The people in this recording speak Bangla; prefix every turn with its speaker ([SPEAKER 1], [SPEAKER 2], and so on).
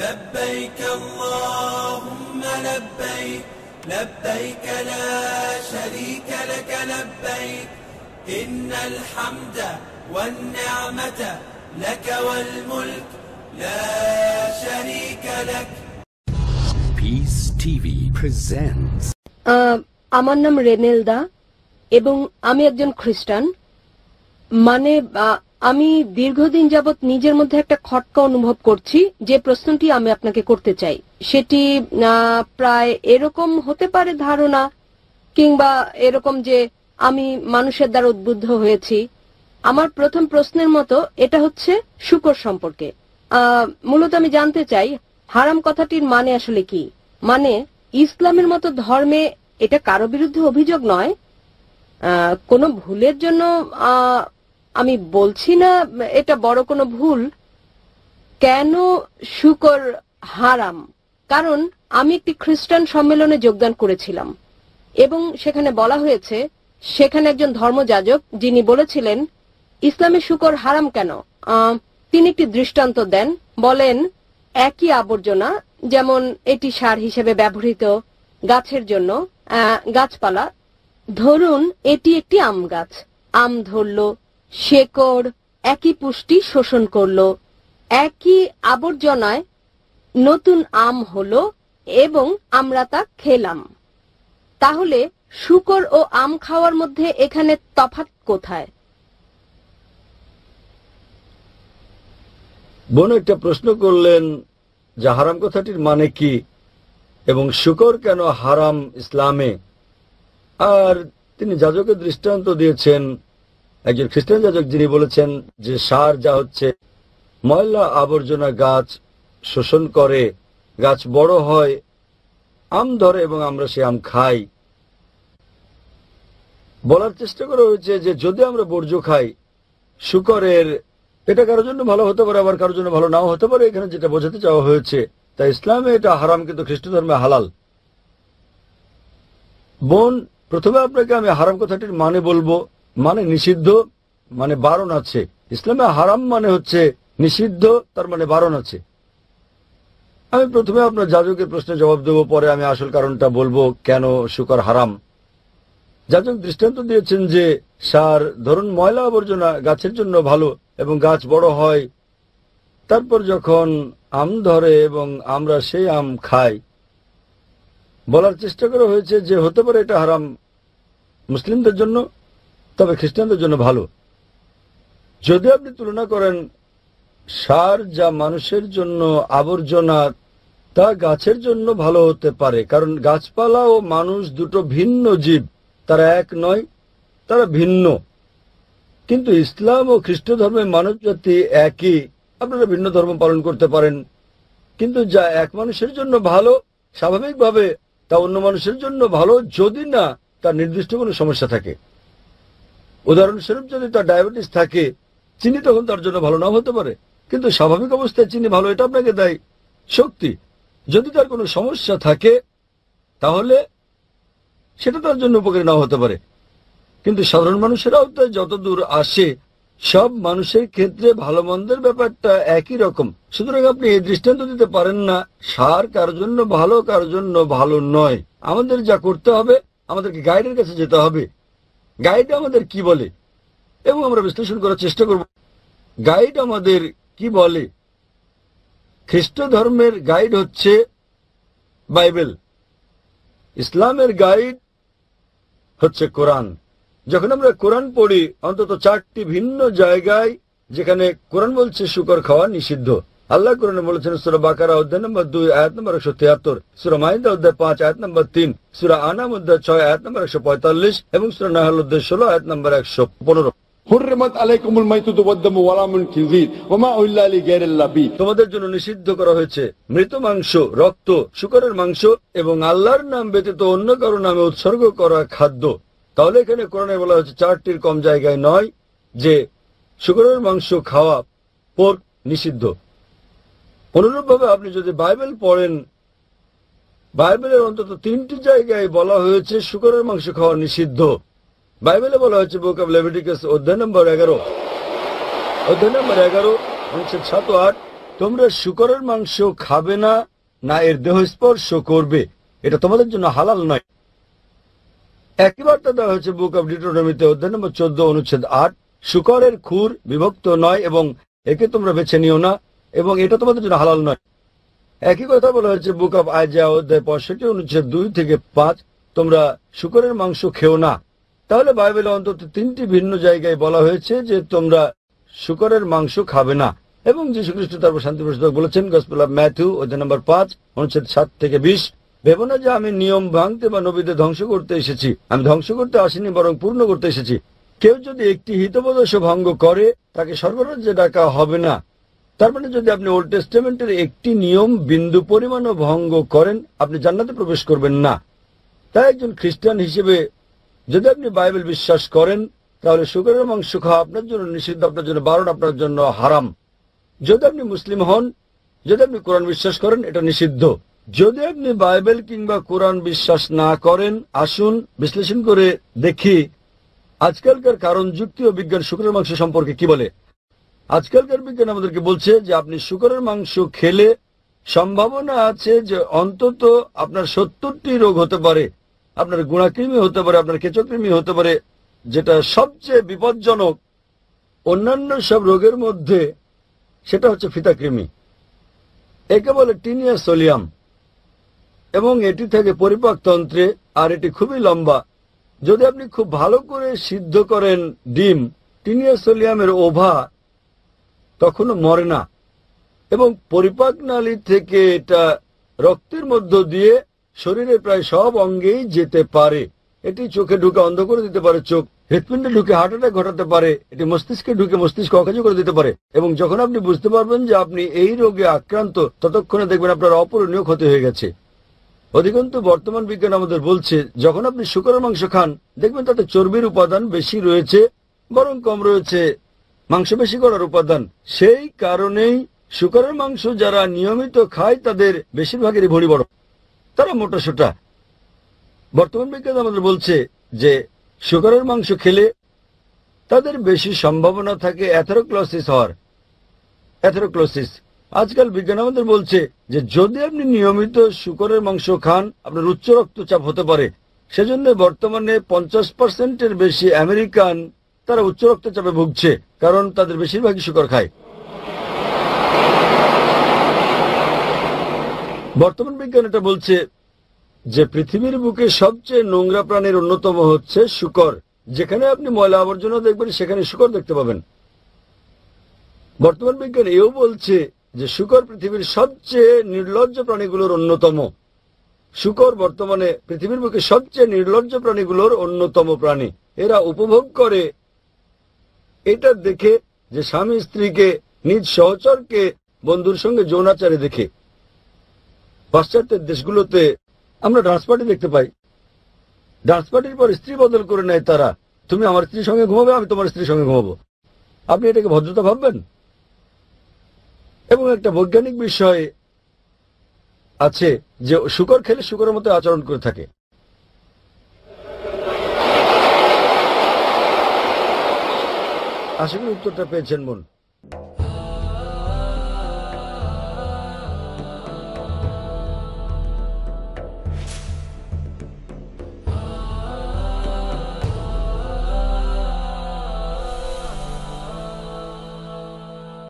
[SPEAKER 1] لبيك اللهم لبيك لبيك لا شريك لك لبيك إن الحمد والنعمة لك والملك لا شريك لك.
[SPEAKER 2] Peace TV presents.
[SPEAKER 3] আমার নাম রেনেলদা এবং আমি একজন খ্রিস্টান। মানে আমি দীর্ঘদিন যাবত নিজের মধ্যে একটা খটকা অনুভব করছি। যে প্রশ্নটি আমি আপনাকে করতে চাই সেটি প্রায় এরকম হতে পারে ধারণা, কিংবা এরকম যে আমি মানুষের দ্বারা উদ্বুদ্ধ হয়েছি। আমার প্রথম প্রশ্নের মতো এটা হচ্ছে শুকর সম্পর্কে। মূলত আমি জানতে চাই হারাম কথাটির মানে আসলে কি। মানে ইসলামের মতো ধর্মে এটা কারো বিরুদ্ধে অভিযোগ নয়, কোনো ভুলের জন্য আমি বলছি না এটা বড় কোনো ভুল। কেন শুকর হারাম? কারণ আমি একটি খ্রিস্টান সম্মেলনে যোগদান করেছিলাম এবং সেখানে বলা হয়েছে, সেখানে একজন ধর্মযাজক যিনি বলেছিলেন ইসলামে শুকর হারাম কেন, তিনি একটি দৃষ্টান্ত দেন। বলেন একই আবর্জনা, যেমন এটি সার হিসেবে ব্যবহৃত গাছের জন্য, গাছপালা, ধরুন এটি একটি আম গাছ, আম ধরল, শেকড় একই পুষ্টি শোষণ করলো, একই আবর্জনায় নতুন আম হলো এবং আমরা তা খেলাম। তাহলে শুকর ও আম খাওয়ার মধ্যে এখানে তফাৎ কোথায়?
[SPEAKER 4] বোন একটা প্রশ্ন করলেন যে হারাম কথাটির মানে কি এবং শুকর কেন হারাম ইসলামে। আর তিনি যাজকের দৃষ্টান্ত দিয়েছেন, একজন খ্রিস্টান যাজক যিনি বলেছেন যে সার যা হচ্ছে ময়লা আবর্জনা গাছ শোষণ করে, গাছ বড় হয়, আম ধরে এবং আমরা সে আম খাই। বলার চেষ্টা করা হয়েছে যে যদি আমরা বর্জ্য খাই শুকরের, এটা কারোর জন্য ভালো হতে পারে, আবার কারোর জন্য ভালো নাও হতে পারে। এখানে যেটা বোঝাতে চাওয়া হয়েছে, তাই ইসলামে এটা হারাম কিন্তু খ্রিস্ট ধর্মে হালাল। বোন, প্রথমে আপনাকে আমি হারাম কথাটির মানে বলবো। মানে নিষিদ্ধ, মানে বারণ আছে। ইসলামে হারাম মানে হচ্ছে নিষিদ্ধ, তার মানে বারণ আছে। আমি প্রথমে আপনার যাজকের প্রশ্নের জবাব দেবো, পরে আমি আসল কারণটা বলবো কেন শুকর হারাম। যাজক দৃষ্টান্ত দিয়েছেন যে সার, ধরুন ময়লা আবর্জনা গাছের জন্য ভালো এবং গাছ বড় হয়, তারপর যখন আম ধরে এবং আমরা সেই আম খাই। বলার চেষ্টা করা হয়েছে যে হতে পারে এটা হারাম মুসলিমদের জন্য, তবে খ্রিস্টানদের জন্য ভালো। যদি আপনি তুলনা করেন সার যা মানুষের জন্য আবর্জনা, তা গাছের জন্য ভালো হতে পারে, কারণ গাছপালা ও মানুষ দুটো ভিন্ন জীব, তারা এক নয়, তারা ভিন্ন। কিন্তু ইসলাম ও খ্রিস্ট ধর্মের মানব জাতি একই। আপনারা ভিন্ন ধর্ম পালন করতে পারেন, কিন্তু যা এক মানুষের জন্য ভালো স্বাভাবিকভাবে তা অন্য মানুষের জন্য ভালো, যদি না তার নির্দিষ্ট কোনো সমস্যা থাকে। উদাহরণস্বরূপ, যদি তার ডায়াবেটিস থাকে, চিনি তখন তার জন্য ভালো নাও হতে পারে, কিন্তু স্বাভাবিক অবস্থায় চিনি ভালো, এটা আপনাকে দেয় শক্তি। যদি তার কোনো সমস্যা থাকে তাহলে সেটা তার জন্য উপকারী নাও হতে পারে। কিন্তু সাধারণ মানুষের আওতায় যতদূর আসে, সব মানুষের ক্ষেত্রে ভালো মন্দের ব্যাপারটা একই রকম। সুতরাং আপনি এই দৃষ্টান্ত দিতে পারেন না সার কারোর জন্য ভালো, কারোর জন্য ভালো নয়। আমাদের যা করতে হবে, আমাদেরকে গাইডের কাছে যেতে হবে। গাইড আমাদের কি বলে এবং আমরা বিশ্লেষণ করার চেষ্টা করব গাইড আমাদের কি বলে। খ্রিস্ট ধর্মের গাইড হচ্ছে বাইবেল, ইসলামের গাইড হচ্ছে কোরআন। যখন আমরা কোরআন পড়ি, অন্তত 4টি ভিন্ন জায়গায় যেখানে কোরআন বলছে শুকর খাওয়া নিষিদ্ধ। আল্লাহ কোরআনে বলেছেন সূরা বাকারা অধ্যায় নম্বর 2 আয়াত নম্বর 173, সূরা মাইদা অধ্যায় 5 আয়াত নম্বর 3, সূরা আনাম অধ্যায় 6 আয়াত নম্বর 145 এবং সূরা নাহল অধ্যায় 16 আয়াত নম্বর 115। তোমাদের জন্য নিষিদ্ধ করা হয়েছে মৃত মাংস, রক্ত, শূকরের মাংস এবং আল্লাহর নাম ব্যতীত অন্য কারো নামে উৎসর্গ করা খাদ্য। তাহলে এখানে কোরআনে বলা হয়েছে 4টির কম জায়গায় নয় যে শূকরের মাংস খাওয়া, পোর্ক নিষিদ্ধ। অনুরূপভাবে আপনি যদি বাইবেল পড়েন, বাইবেলের অন্তত 3টি জায়গায় বলা হয়েছে শূকরের মাংস খাওয়া নিষিদ্ধ। বাইবেলে বলা হয়েছে বুক অব লেভিটিকাস অধ্যায় নম্বর 11, অনুচ্ছেদ 7 ও 8, তোমরা শূকরের মাংস খাবে না, না এর দেহ স্পর্শ করবে, এটা তোমাদের জন্য হালাল নয়। একই বার্তা দেওয়া হয়েছে বুক অব ডিউটেরোনমিতে অধ্যায় নম্বর 14 অনুচ্ছেদ 8, শূকরের খুর বিভক্ত নয় এবং একে তোমরা বেছে নিও না এবং এটা তোমাদের জন্য হালাল নয়। একই কথা বলা হয়েছে বুক অব আইজায়া অধ্যায় 65 অনুচ্ছেদ 2 থেকে 5, তোমরা শূকরের মাংস খেও না। তাহলে বাইবেলে অন্তত 3টি ভিন্ন জায়গায় বলা হয়েছে যে তোমরা শূকরের মাংস খাবে না, এবং যীশু খ্রিস্ট তারপর শান্তি প্রচারক বলেছেন গসপেল অব ম্যাথিউ অধ্যায় নম্বর 5 অনুচ্ছেদ 7 থেকে 20, ভেবো না যে আমি নিয়ম ভাঙতে বা নবীদের ধ্বংস করতে এসেছি, আমি ধ্বংস করতে আসিনি বরং পূর্ণ করতে এসেছি। কেউ যদি একটি হিতোপদেশ ভঙ্গ করে তাকে স্বর্গরাজ্যে ডাকা হবে না। তার মানে যদি আপনি ওল্ড টেস্টামেন্টের একটি নিয়ম বিন্দু পরিমাণও ভঙ্গ করেন আপনি জান্নাতে প্রবেশ করবেন না। তাই একজন খ্রিস্টান হিসেবে যদি আপনি বাইবেল বিশ্বাস করেন তাহলে শূকরের মাংস খাওয়া আপনার জন্য নিষিদ্ধ, আপনার জন্য বারণ, আপনার জন্য হারাম। যদি আপনি মুসলিম হন, যদি আপনি কোরআন বিশ্বাস করেন, এটা নিষিদ্ধ। যদি আপনি বাইবেল কিংবা কোরআন বিশ্বাস না করেন, আসুন বিশ্লেষণ করে দেখি আজকালকার কারণ যুক্তি ও বিজ্ঞান শূকরের মাংস সম্পর্কে কি বলে। আজকালকার বিজ্ঞান আমাদেরকে বলছে যে আপনি শূকরের মাংস খেলে সম্ভাবনা আছে যে অন্তত আপনার 70টি রোগ হতে পারে, আপনার গুণাকৃমি হতে পারে, আপনার কেঁচোকৃমি হতে পারে, যেটা সবচেয়ে বিপজ্জনক অন্যান্য সব রোগের মধ্যে সেটা হচ্ছে ফিতাকৃমি। একে বলে টিনিয়া সোলিয়াম এবং এটি থাকে পরিপাকতন্ত্রে আর এটি খুবই লম্বা। যদি আপনি খুব ভালো করে সিদ্ধ করেন ডিম, টিনিয়া সোলিয়ামের ওভা তখনও মরে না এবং পরিপাক নালী থেকে এটা রক্তের মধ্য দিয়ে শরীরে প্রায় সব অঙ্গেই যেতে পারে। এটি চোখে ঢুকে অন্ধ করে দিতে পারে চোখ, হৃৎপিণ্ডে ঢুকে হার্ট অ্যাটাক ঘটাতে পারে, এটি মস্তিষ্কে ঢুকে মস্তিষ্ক অকার্য করে দিতে পারে। এবং যখন আপনি বুঝতে পারবেন যে আপনি এই রোগে আক্রান্ত ততক্ষণে দেখবেন আপনার অপূরণীয় ক্ষতি হয়ে গেছে। অধিকন্তু বর্তমান বিজ্ঞান আমাদের বলছে যখন আপনি শূকরের মাংস খান দেখবেন তাতে চর্বির উপাদান বেশি রয়েছে, বরং কম রয়েছে মাংসপেশি করার উপাদান। সেই কারণেই শূকরের মাংস যারা নিয়মিত খায় তাদের বেশিরভাগেরই ভরি বড়, তারা মোটাসোটা। বর্তমান বিজ্ঞান আমাদের বলছে যে শূকরের মাংস খেলে তাদের বেশি সম্ভাবনা থাকে অ্যাথেরোক্লোসিস হওয়ার। অ্যাথেরোক্লোসিস আজকাল বিজ্ঞান আমাদের বলছে যে যদি আপনি নিয়মিত শূকরের মাংস খান আপনার উচ্চ রক্তচাপ হতে পারে। সেজন্য বর্তমানে 50%-এর বেশি আমেরিকান তারা উচ্চ রক্তচাপে ভুগছে, কারণ তাদের বেশিরভাগই শূকর খায়। বর্তমান বিজ্ঞান এটা বলছে যে পৃথিবীর বুকে সবচেয়ে নোংরা প্রাণীর অন্যতম হচ্ছে শূকর। যেখানে আপনি ময়লা আবর্জনা দেখবেন সেখানে শূকর দেখতে পাবেন। বর্তমান বিজ্ঞান এও বলছে যে শূকর পৃথিবীর সবচেয়ে নির্লজ্জ প্রাণীগুলোর অন্যতম। শূকর বর্তমানে পৃথিবীর বুকে সবচেয়ে নির্লজ্জ প্রাণীগুলোর অন্যতম প্রাণী। এরা উপভোগ করে এটা দেখে যে স্বামী স্ত্রীকে, নিজ সহচরকে বন্ধুর সঙ্গে যৌনাচারে দেখে। পাশ্চাত্যের দেশগুলোতে আমরা ডান্স পার্টি দেখতে পাই। ডান্স পার্টির পর স্ত্রী বদল করে নেয় তারা। তুমি আমার স্ত্রীর সঙ্গে ঘুমাবে, আমি তোমার স্ত্রীর সঙ্গে ঘুমাবো। আপনি এটাকে ভদ্রতা ভাববেন? এবং একটা বৈজ্ঞানিক বিষয় আছে যে শূকর খেলে শূকরের মতো আচরণ করে থাকে। আশা করি উত্তরটা পেয়েছেন বোন।